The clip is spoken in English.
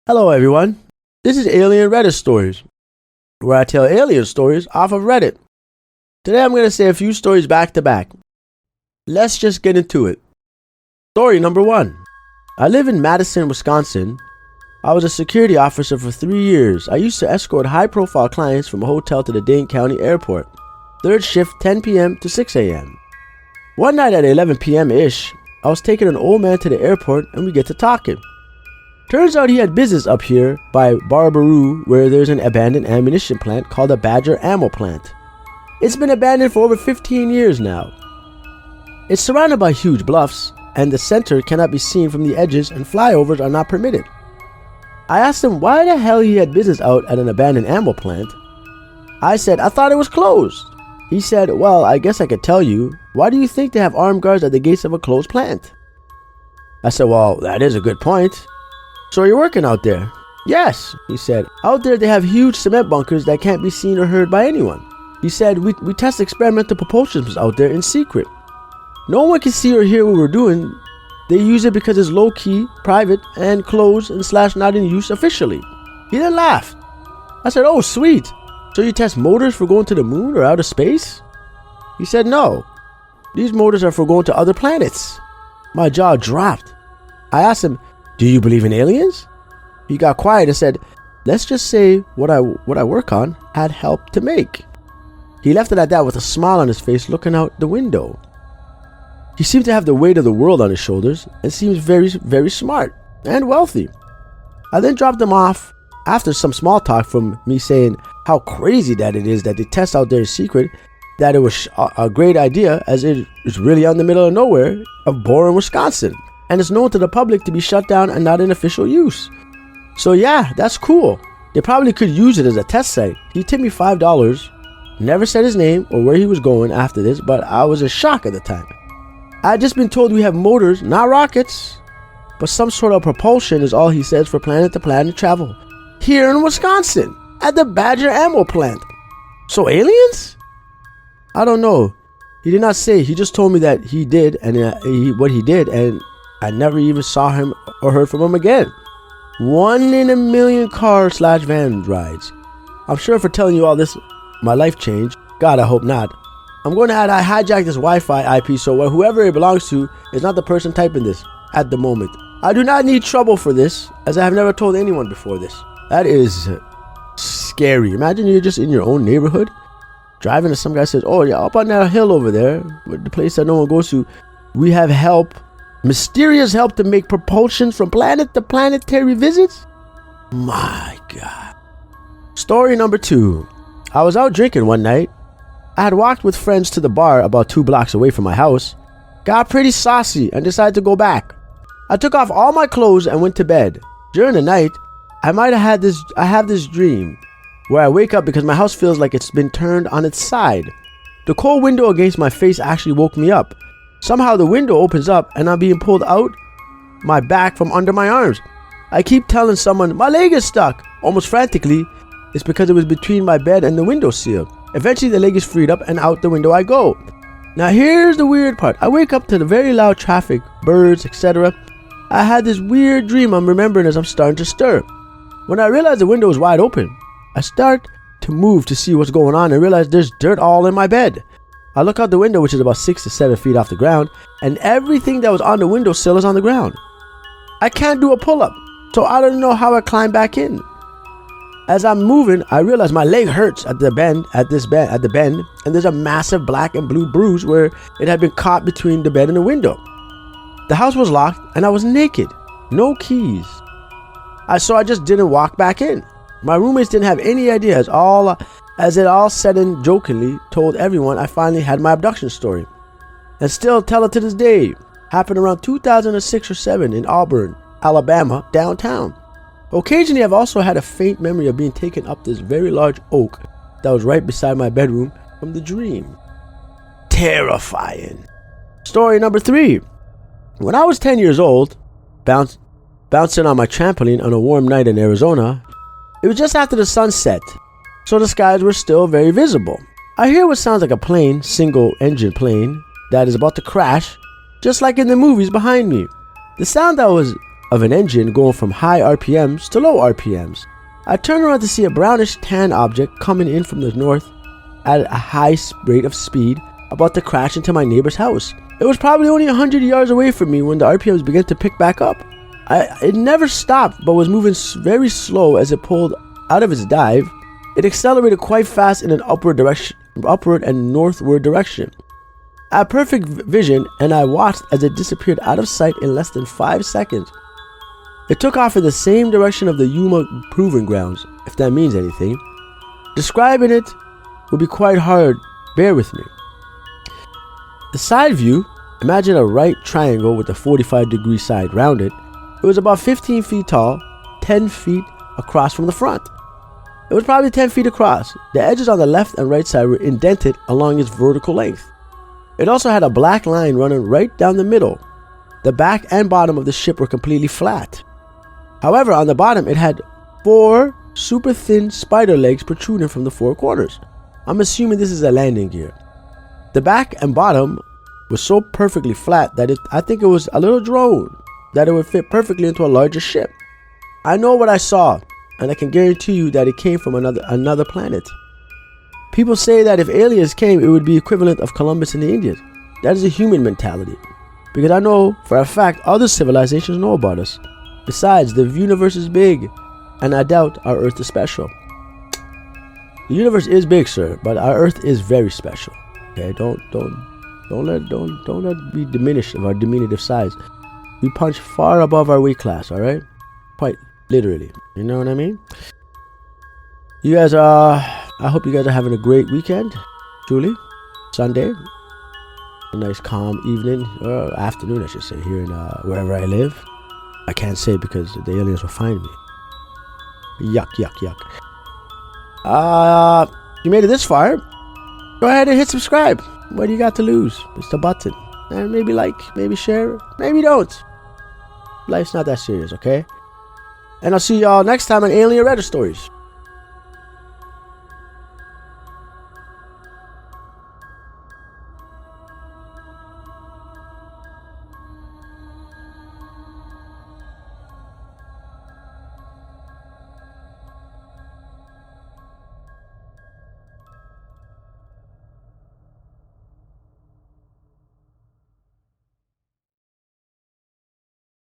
Hello everyone, this is Alien Reddit Stories, where I tell alien stories off of Reddit. Today I'm going to say a few stories back to back. Let's just get into it. Story number 1. I live in Madison, Wisconsin. I was a security officer for 3 years. I used to escort high-profile clients from a hotel to the Dane County Airport. Third shift 10 p.m. to 6 a.m. One night at 11 p.m.-ish, I was taking an old man to the airport and we get to talking. Turns out he had business up here by Barbaroo, where there's an abandoned ammunition plant called the Badger Ammo Plant. It's been abandoned for over 15 years now. It's surrounded by huge bluffs, and the center cannot be seen from the edges, and flyovers are not permitted. I asked him why the hell he had business out at an abandoned ammo plant. I said, I thought it was closed. He said, well, I guess I could tell you. Why do you think they have armed guards at the gates of a closed plant? I said, well, that is a good point. So you're working out there? Yes, he said. Out there they have huge cement bunkers that can't be seen or heard by anyone. He said, we test experimental propulsions out there in secret. No one can see or hear what we're doing. They use it because it's low-key, private, and closed and / not in use officially. He then laughed. I said, oh sweet. So you test motors for going to the moon or outer space? He said, no. These motors are for going to other planets. My jaw dropped. I asked him, do you believe in aliens? He got quiet and said, let's just say what I work on had helped to make. He left it at that with a smile on his face, looking out the window. He seemed to have the weight of the world on his shoulders and seems very, very smart and wealthy. I then dropped him off after some small talk from me saying how crazy that it is that they test out there in secret, that it was a great idea as it is really out in the middle of nowhere of boring Wisconsin. And it's known to the public to be shut down and not in official use. So yeah, that's cool. They probably could use it as a test site. He tipped me $5. Never said his name or where he was going after this, but I was in shock at the time. I had just been told we have motors, not rockets, but some sort of propulsion is all he says for planet to planet travel. Here in Wisconsin, at the Badger Ammo Plant. So aliens? I don't know. He did not say. He just told me that he did and what he did, and I never even saw him or heard from him again. 1 in a million car / van rides. I'm sure for telling you all this, my life changed. God, I hope not. I'm going to add I hijacked this Wi-Fi IP so whoever it belongs to is not the person typing this at the moment. I do not need trouble for this, as I have never told anyone before this. That is scary. Imagine you're just in your own neighborhood, driving and some guy says, oh yeah, up on that hill over there, the place that no one goes to, we have help. Mysterious help to make propulsion from planet to planetary visits? My God. Story number 2. I was out drinking one night. I had walked with friends to the bar about 2 blocks away from my house, got pretty saucy and decided to go back. I took off all my clothes and went to bed. During the night, I have this dream where I wake up because my house feels like it's been turned on its side. The cold window against my face actually woke me up. Somehow the window opens up and I'm being pulled out my back from under my arms. I keep telling someone, my leg is stuck. Almost frantically, it's because it was between my bed and the window sill. Eventually the leg is freed up and out the window I go. Now here's the weird part. I wake up to the very loud traffic, birds, etc. I had this weird dream I'm remembering as I'm starting to stir. When I realize the window is wide open, I start to move to see what's going on and realize there's dirt all in my bed. I look out the window, which is about 6 to 7 feet off the ground, and everything that was on the windowsill is on the ground. I can't do a pull-up, so I don't know how I climb back in. As I'm moving, I realize my leg hurts at the bend, and there's a massive black and blue bruise where it had been caught between the bed and the window. The house was locked, and I was naked, no keys. So I just didn't walk back in. My roommates didn't have any idea as it all said and jokingly told everyone I finally had my abduction story. And still tell it to this day. Happened around 2006 or 7 in Auburn, Alabama, downtown. Occasionally I've also had a faint memory of being taken up this very large oak that was right beside my bedroom from the dream. Terrifying. Story number 3. When I was 10 years old, bouncing on my trampoline on a warm night in Arizona, it was just after the sun set, so the skies were still very visible. I hear what sounds like a plane, single-engine plane, that is about to crash, just like in the movies behind me. The sound that was of an engine going from high RPMs to low RPMs. I turned around to see a brownish tan object coming in from the north at a high rate of speed, about to crash into my neighbor's house. It was probably only 100 yards away from me when the RPMs began to pick back up. It never stopped, but was moving very slow as it pulled out of its dive. It accelerated quite fast in an upward and northward direction. I had perfect vision, and I watched as it disappeared out of sight in less than 5 seconds. It took off in the same direction of the Yuma Proving Grounds, if that means anything. Describing it would be quite hard, bear with me. The side view, imagine a right triangle with a 45-degree side rounded. It was about 15 feet tall, 10 feet across from the front. It was probably 10 feet across. The edges on the left and right side were indented along its vertical length. It also had a black line running right down the middle. The back and bottom of the ship were completely flat. However, on the bottom it had 4 super thin spider legs protruding from the 4 corners. I'm assuming this is a landing gear. The back and bottom was so perfectly flat that I think it was a little drone, that it would fit perfectly into a larger ship. I know what I saw, and I can guarantee you that it came from another planet. People say that if aliens came, it would be equivalent of Columbus and the Indians. That is a human mentality, because I know for a fact other civilizations know about us. Besides, the universe is big, and I doubt our Earth is special. The universe is big, sir, but our Earth is very special. Okay, don't let it be diminished of our diminutive size. We punch far above our weight class, all right? Quite literally. You know what I mean? You guys I hope you guys are having a great weekend. Truly, Sunday, a nice calm evening or afternoon, I should say, here in wherever I live. I can't say because the aliens will find me. Yuck, yuck, yuck. You made it this far. Go ahead and hit subscribe. What do you got to lose? It's the button. And maybe like, maybe share, maybe don't. Life's not that serious, okay? And I'll see y'all next time on Alien Reddit Stories.